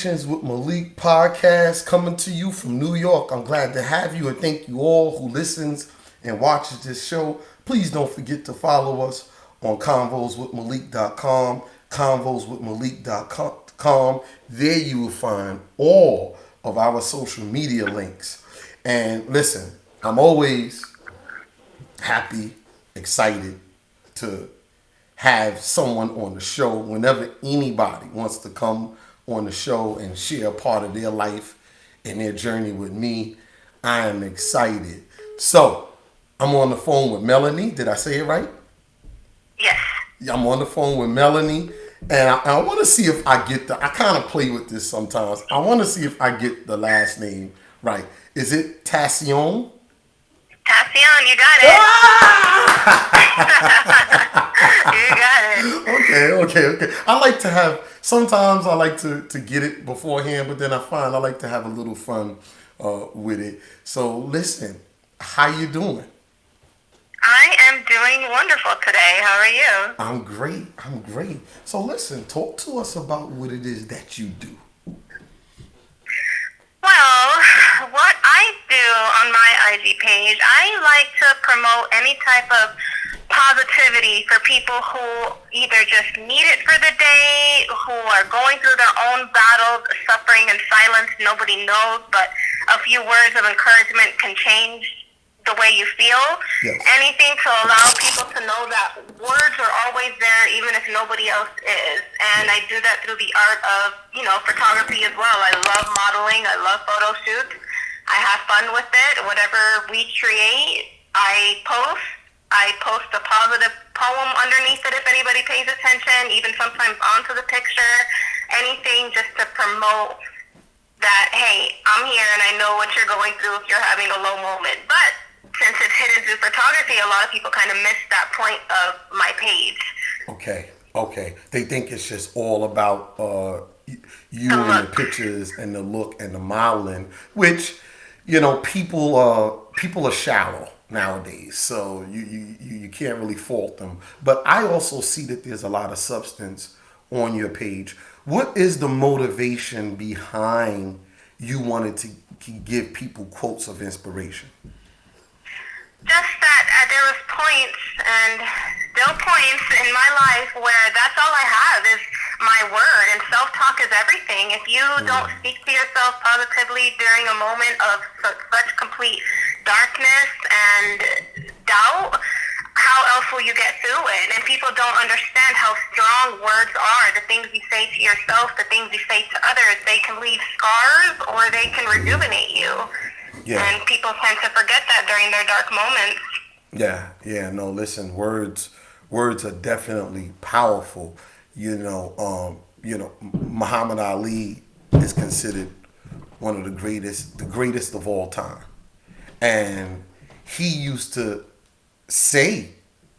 Conversations with Malik podcast coming to you from New York. I'm glad to have you and thank you all who listens and watches this show. Please don't forget to follow us on convoswithmalik.com, convoswithmalik.com. There you will find all of our social media links. And listen, I'm always happy, excited to have someone on the show whenever anybody wants to come on the show and share a part of their life and their journey with me. I am excited. So I'm on the phone with Melanie. Did I say it right? Yes. I'm on the phone with Melanie, and I want to see if I get I kind of play with this sometimes. I want to see if I get the last name right. Is it Tascione? Tascione, you got it. You got it. Okay. Sometimes I like to get it beforehand, but then I find I like to have a little fun with it. So listen, how you doing? I am doing wonderful today. How are you? I'm great. So listen, talk to us about what it is that you do. Well, what I do on my IG page, I like to promote any type of positivity for people who either just need it for the day, who are going through their own battles, suffering in silence, nobody knows, but a few words of encouragement can change the way you feel. Yes. Anything to allow people to know that words are always there even if nobody else is. And I do that through the art of, photography as well. I love modeling. I love photo shoots. I have fun with it. Whatever we create, I post a positive poem underneath it if anybody pays attention, even sometimes onto the picture. Anything just to promote that, hey, I'm here and I know what you're going through if you're having a low moment. But since it's hidden through photography, a lot of people kind of miss that point of my page. Okay. They think it's just all about you and the pictures and the look and the modeling, which, people are shallow nowadays, so you can't really fault them. But I also see that there's a lot of substance on your page. What is the motivation behind you wanted to give people quotes of inspiration? Just that there was points and still points in my life where that's all I have is my word, and self-talk is everything. If you don't speak to yourself positively during a moment of such complete darkness and doubt, how else will you get through it? And people don't understand how strong words are. The things you say to yourself, the things you say to others, they can leave scars or they can rejuvenate you. Yeah. And people tend to forget that during their dark moments. No, listen, words are definitely powerful. Muhammad Ali is considered one of the greatest of all time. And he used to say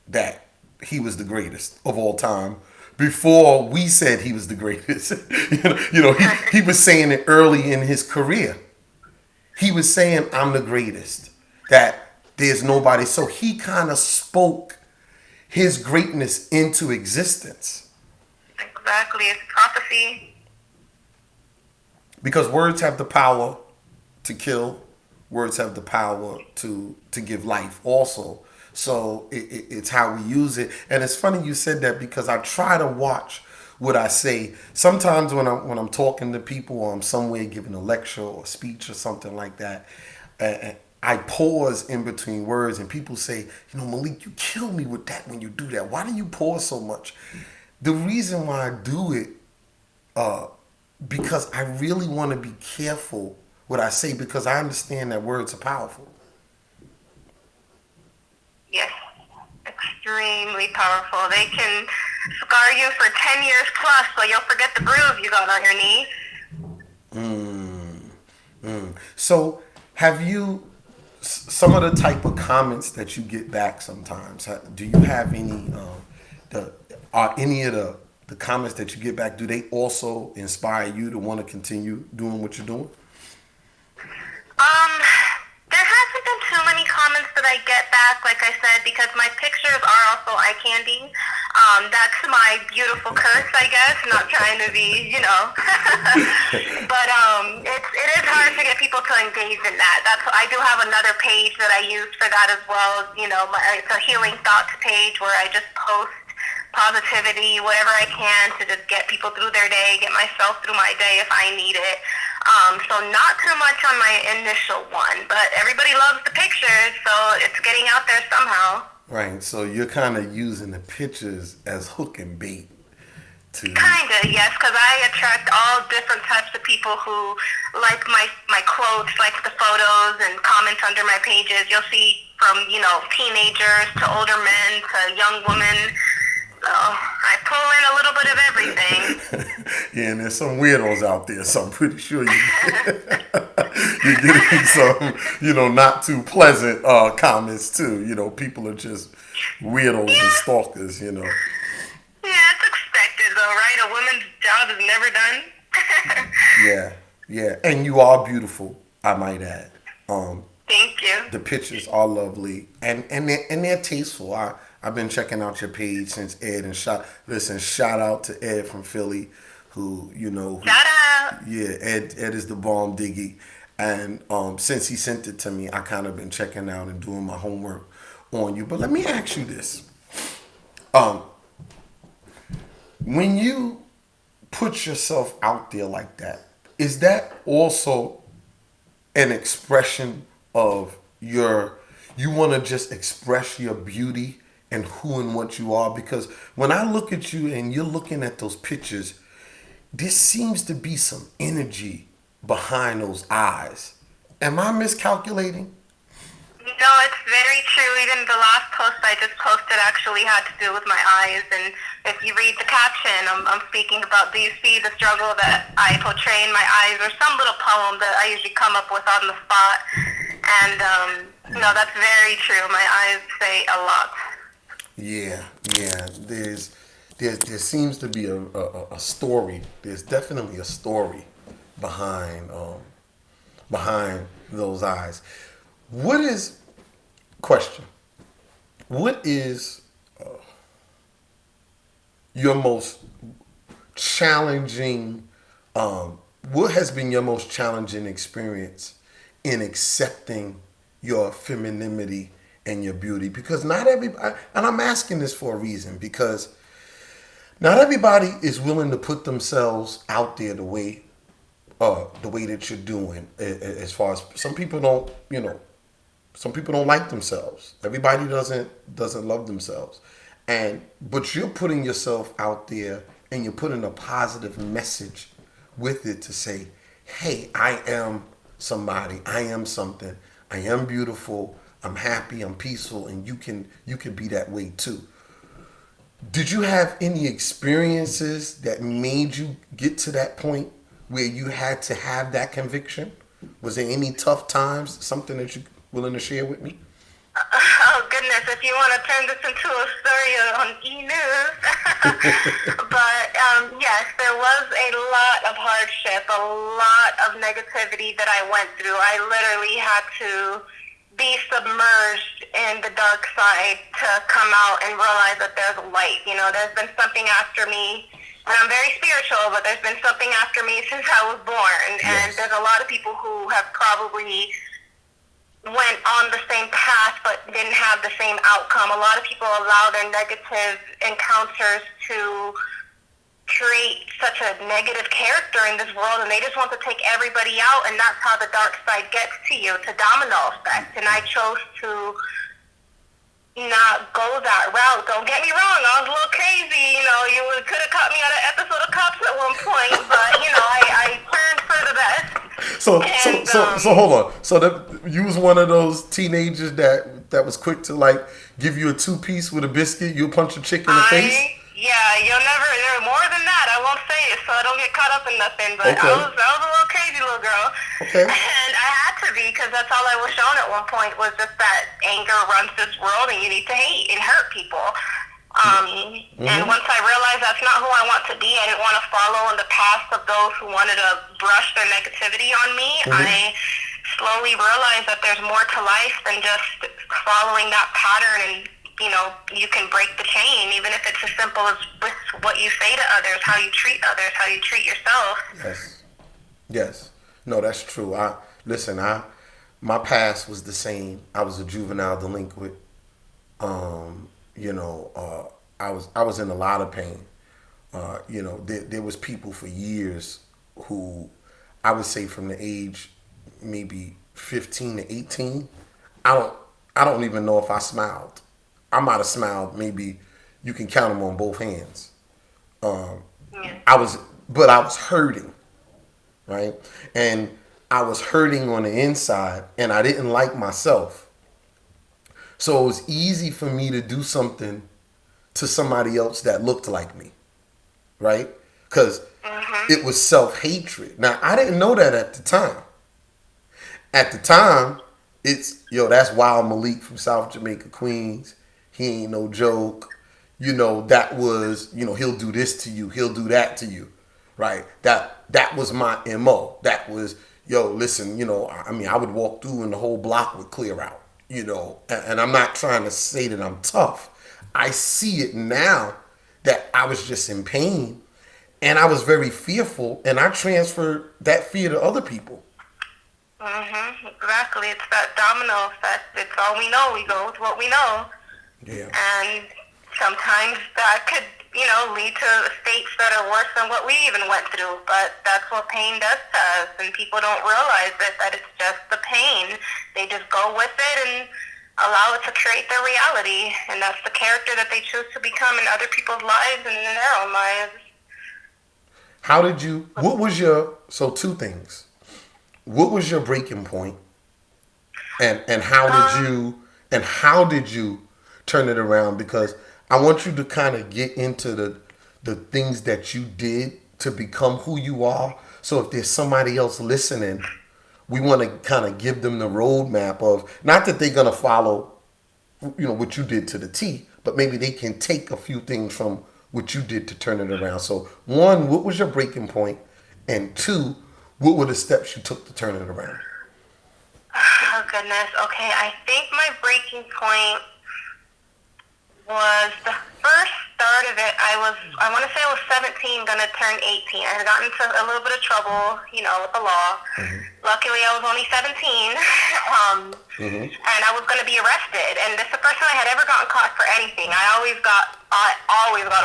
that he was the greatest of all time before we said he was the greatest. He was saying it early in his career. He was saying, I'm the greatest, that there's nobody. So he kind of spoke his greatness into existence. Exactly. It's prophecy. Because words have the power to kill. Words have the power to give life also. So it's how we use it. And it's funny you said that because I try to watch what I say. Sometimes when I'm talking to people or I'm somewhere giving a lecture or a speech or something like that, I pause in between words and people say, Malik, you kill me with that when you do that. Why do you pause so much? The reason why I do it, because I really want to be careful what I say, because I understand that words are powerful. Yes, extremely powerful. They can scar you for 10 years plus, so you'll forget the bruise you got on your knee. So have you, some of the type of comments that you get back sometimes, do you have any, are any of the comments that you get back, do they also inspire you to want to continue doing what you're doing? There hasn't been too many comments that I get back, like I said, because my pictures are also eye candy. That's my beautiful curse, I guess. Not trying to be, but it is hard to get people to engage in that. I do have another page that I use for that as well. It's a healing thoughts page where I just post positivity, whatever I can to just get people through their day, get myself through my day if I need it. So not too much on my initial one, but everybody loves the pictures, so it's getting out there somehow. Right. So you're kind of using the pictures as hook and bait to. Kinda, yes, because I attract all different types of people who like my quotes, like the photos and comments under my pages. You'll see from teenagers to older men to young women. So I pull in a little bit of everything. Yeah, and there's some weirdos out there, so I'm pretty sure you're getting some, not too pleasant comments too. People are just weirdos and stalkers. Yeah, it's expected though, right? A woman's job is never done. Yeah, and you are beautiful, I might add. Thank you. The pictures are lovely, and they're tasteful. I've been checking out your page since Ed and shout out to Ed from Philly, who Shout out. Yeah, Ed is the bomb diggy, and since he sent it to me, I kind of been checking out and doing my homework on you. But let me ask you this: when you put yourself out there like that, is that also an expression of you want to just express your beauty and who and what you are? Because when I look at you and you're looking at those pictures, there seems to be some energy behind those eyes. Am I miscalculating? No, it's very true. Even the last post I just posted actually had to do with my eyes. And if you read the caption, I'm speaking about, do you see the struggle that I portray in my eyes, or some little poem that I usually come up with on the spot. And no, that's very true. My eyes say a lot. Yeah. There seems to be a story. There's definitely a story behind those eyes. What is your most challenging? What has been your most challenging experience in accepting your femininity and your beauty? Because not everybody, and I'm asking this for a reason, because not everybody is willing to put themselves out there the way that you're doing. As far as some people don't like themselves. Everybody doesn't love themselves, but you're putting yourself out there and you're putting a positive message with it to say, hey, I am somebody, I am something, I am beautiful, I'm happy, I'm peaceful, and you can be that way too. Did you have any experiences that made you get to that point where you had to have that conviction? Was there any tough times, something that you're willing to share with me? Oh goodness, if you want to turn this into a story on E-News. But yes, there was a lot of hardship, a lot of negativity that I went through. I literally had to be submerged in the dark side to come out and realize that there's light. There's been something after me, and I'm very spiritual, but there's been something after me since I was born. Yes. And there's a lot of people who have probably went on the same path but didn't have the same outcome. A lot of people allow their negative encounters to create such a negative character in this world, and they just want to take everybody out, and that's how the dark side gets to you, to domino effect. And I chose to not go that route. Don't get me wrong, I was a little crazy. You could have caught me on an episode of Cops at one point, but I turned for the best. So hold on. So you was one of those teenagers that was quick to give you a 2-piece with a biscuit. You punch a chick in the face. Yeah, you're more than that. I won't say it so I don't get caught up in nothing. But okay. I was a little crazy little girl. Okay. And I had to be, because that's all I was shown at one point, was just that anger runs this world and you need to hate and hurt people. And once I realized that's not who I want to be, I didn't want to follow in the path of those who wanted to brush their negativity on me. I slowly realized that there's more to life than just following that pattern and you can break the chain, even if it's as simple as with what you say to others, how you treat others, how you treat yourself. Yes. Yes. No, that's true. My past was the same. I was a juvenile delinquent. Um, I was in a lot of pain. There was people for years who I would say from the age maybe 15 to 18, I don't I don't even know if I smiled. I might have smiled maybe you can count them on both hands. Um, Yeah. I was, but I was hurting, right? And I was hurting on the inside, and I didn't like myself. So it was easy for me to do something to somebody else that looked like me, right? Because it was self hatred. Now I didn't know that at the time. At the time, it's that's Wild Malik from South Jamaica, Queens. He ain't no joke. That was he'll do this to you, he'll do that to you, right? That was my mo. That was listen. I mean, I would walk through and the whole block would clear out. And I'm not trying to say that I'm tough. I see it now that I was just in pain and I was very fearful, and I transferred that fear to other people. Exactly. It's that domino effect. It's all we know. We go with what we know. Yeah. And sometimes that could, lead to states that are worse than what we even went through. But that's what pain does to us. And people don't realize that it's just the pain. They just go with it and allow it to create their reality. And that's the character that they choose to become in other people's lives and in their own lives. So two things. What was your breaking point? And how did you turn it around? Because I want you to kind of get into the things that you did to become who you are. So if there's somebody else listening, we want to kind of give them the roadmap of, not that they're gonna follow what you did to the T, but maybe they can take a few things from what you did to turn it around. So one, what was your breaking point? And two, what were the steps you took to turn it around? Oh, goodness. Okay, I think my breaking point was the first start of it. I want to say I was 17, going to turn 18. I had gotten into a little bit of trouble, with the law. Luckily, I was only 17, and I was going to be arrested. And this is the first time I had ever gotten caught for anything. I always got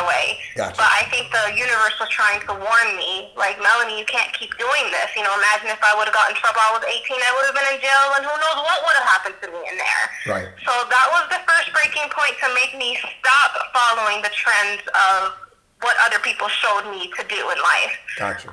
away. Gotcha. But I think the universe was trying to warn me, like, Melanie, you can't keep doing this. Imagine if I would have gotten in trouble, I was 18, I would have been in jail, and who knows what would have happened to me in there. Right. So that was the first breaking point to make me stop following the trends of what other people showed me to do in life. Gotcha.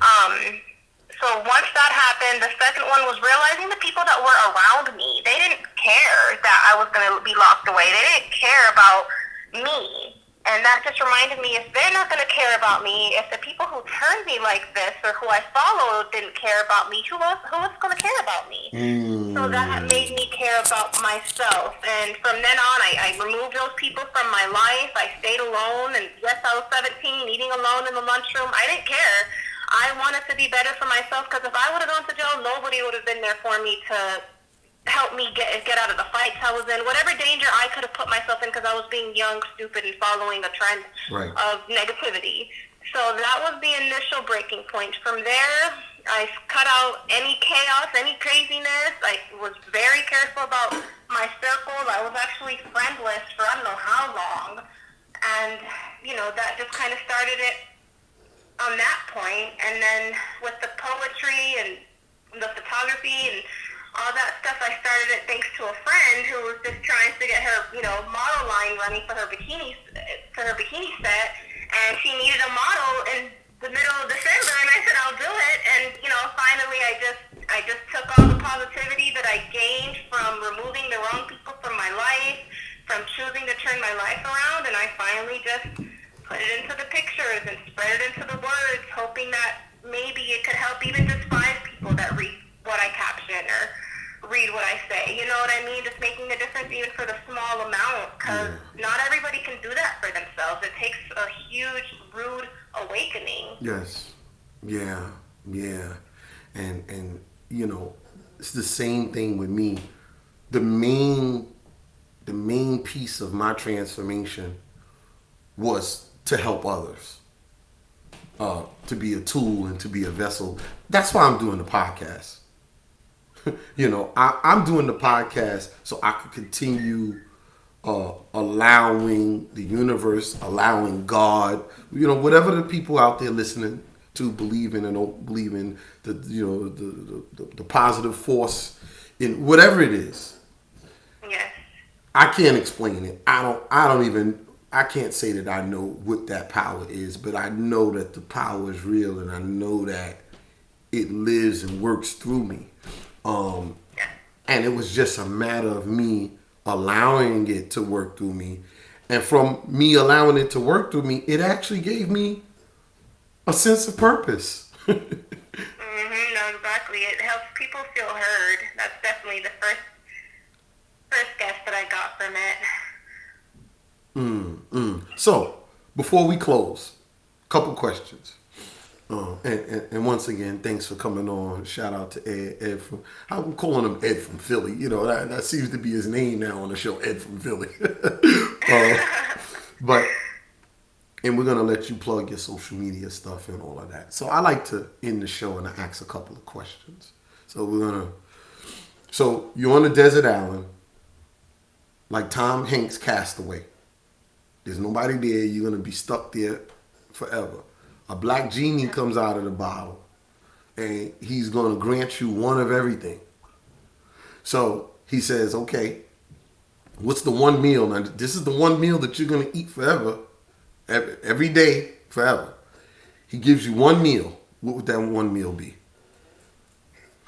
So once that happened, the second one was realizing the people that were around me, they didn't care that I was going to be locked away. They didn't care about me. And that just reminded me, if they're not going to care about me, if the people who turned me like this or who I followed didn't care about me, who was going to care about me? So that made me care about myself. And from then on, I removed those people from my life. I stayed alone. And yes, I was 17, eating alone in the lunchroom. I didn't care. I wanted to be better for myself, because if I would have gone to jail, nobody would have been there for me to help me get out of the fights I was in, whatever danger I could have put myself in, because I was being young, stupid, and following a trend of negativity. So that was the initial breaking point. From there, I cut out any chaos, any craziness. I was very careful about my circles. I was actually friendless for I don't know how long. And, that just kind of started it on that point. And then with the poetry and the photography and all that stuff, I started it thanks to a friend who was just trying to get her, model line running for her bikini set, and she needed a model in the middle of December, and I said, I'll do it. And, finally I just took all the positivity that I gained from removing the wrong people from my life, from choosing to turn my life around, and I finally just put it into the pictures and spread it into the words, hoping that maybe it could help even just 5 people that read what I caption or read what I say. You know what I mean? Just making a difference even for the small amount, because not everybody can do that for themselves. It takes a huge, rude awakening. Yes. Yeah. And it's the same thing with me. The main the main piece of my transformation was to help others, to be a tool and to be a vessel. That's why I'm doing the podcast. I'm doing the podcast so I could continue allowing the universe, allowing God, whatever the people out there listening to believe in and don't believe in, the positive force in whatever it is. Yes. I can't explain it. I can't say that I know what that power is, but I know that the power is real, and I know that it lives and works through me. And it was just a matter of me allowing it to work through me. And from me allowing it to work through me, it actually gave me a sense of purpose. No, exactly. It helps people feel heard. That's definitely the first guess that I got from it. So, before we close, a couple questions. And once again, thanks for coming on. Shout out to Ed from, I'm calling him Ed from Philly. That seems to be his name now on the show, Ed from Philly. And we're going to let you plug your social media stuff and all of that. So I like to end the show and I ask a couple of questions. So you're on a desert island, like Tom Hanks' Castaway. There's nobody there. You're going to be stuck there forever. A black genie comes out of the bottle, and he's going to grant you one of everything. So he says, okay, what's the one meal? Now, this is the one meal that you're going to eat forever, every day, forever. He gives you one meal. What would that one meal be?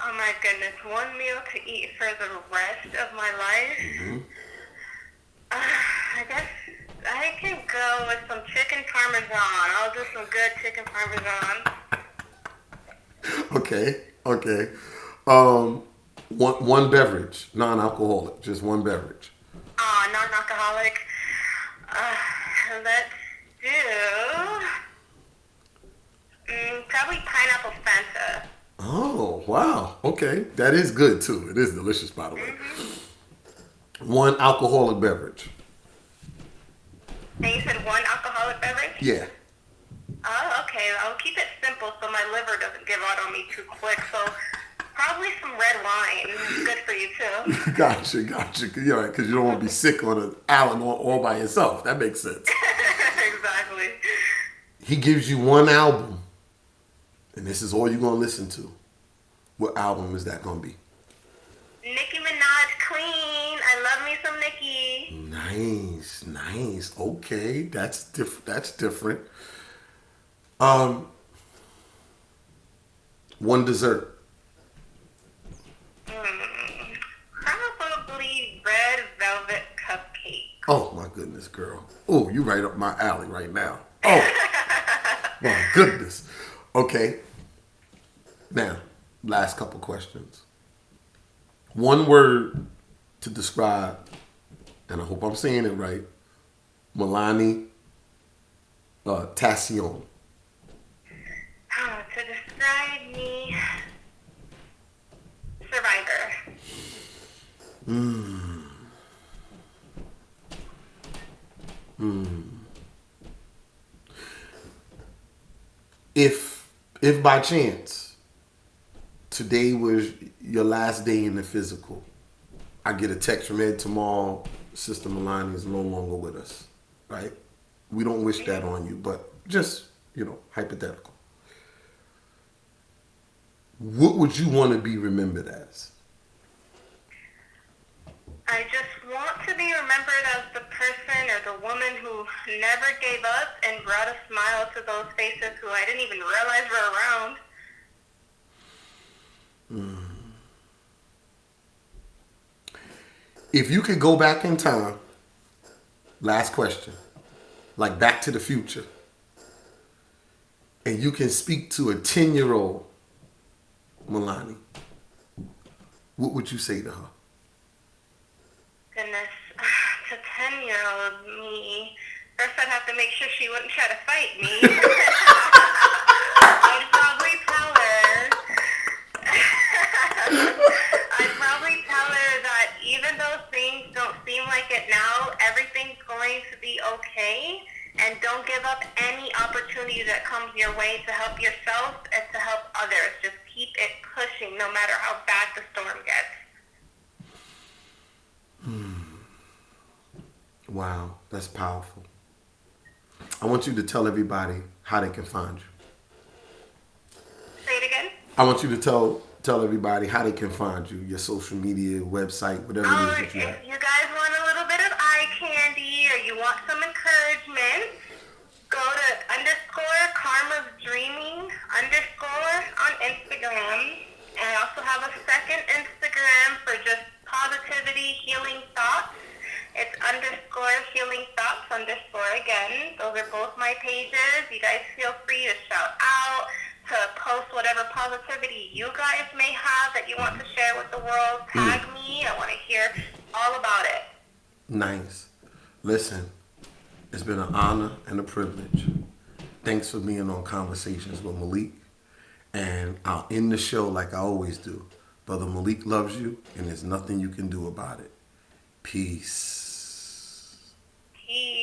Oh, my goodness. One meal to eat for the rest of my life? Mm-hmm. I guess I can go with some chicken parmesan. I'll do some good chicken parmesan. Okay. One beverage, non-alcoholic, just one beverage. Non-alcoholic. Let's do probably pineapple Fanta. Oh, wow. Okay. That is good, too. It is delicious, by the way. Mm-hmm. One alcoholic beverage. And you said one alcoholic beverage? Yeah. Oh, okay. I'll keep it simple so my liver doesn't give out on me too quick. So probably some red wine. It's good for you, too. Gotcha. Because you don't want to be sick on an island all by yourself. That makes sense. Exactly. He gives you one album, and this is all you're going to listen to. What album is that going to be? Nicki Minaj, Clean. I love me some Nicki. Nice. Okay, that's different. One dessert. Probably red velvet cupcake. Oh my goodness, girl. Oh, you right up my alley right now. Oh my goodness. Okay. Now, last couple questions. One word to describe, and I hope I'm saying it right, Melanie Tascione. To describe me, survivor. If by chance today was your last day in the physical, I get a text from Ed tomorrow, Sister Melanie is no longer with us, right? We don't wish that on you, but just, hypothetical. What would you want to be remembered as? I just want to be remembered as the person or the woman who never gave up and brought a smile to those faces who I didn't even realize were around. If you could go back in time, last question, like Back to the Future, and you can speak to a 10-year-old Melanie, what would you say to her? Goodness, to 10-year-old me, first I'd have to make sure she wouldn't try to fight me. I'd probably tell her that even though things don't seem like it now, And don't give up any opportunity that comes your way to help yourself and to help others. Just keep it pushing no matter how bad the storm gets. Wow, that's powerful. I want you to tell everybody how they can find you. Say it again. I want you to tell everybody how they can find you, your social media, website, whatever it is that you have. If you guys want a little bit of eye candy or you want some encouragement, go to _Karma's Dreaming _ on Instagram. And I also have a second Instagram for just positivity, healing thoughts. It's _healing thoughts _ again. Those are both my pages. You guys feel free to shout out, to post whatever positivity you guys may have that you want to share with the world. Tag me. I want to hear all about it. Nice. Listen, it's been an honor and a privilege. Thanks for being on Conversations with Malik. And I'll end the show like I always do. Brother Malik loves you, and there's nothing you can do about it. Peace. Peace.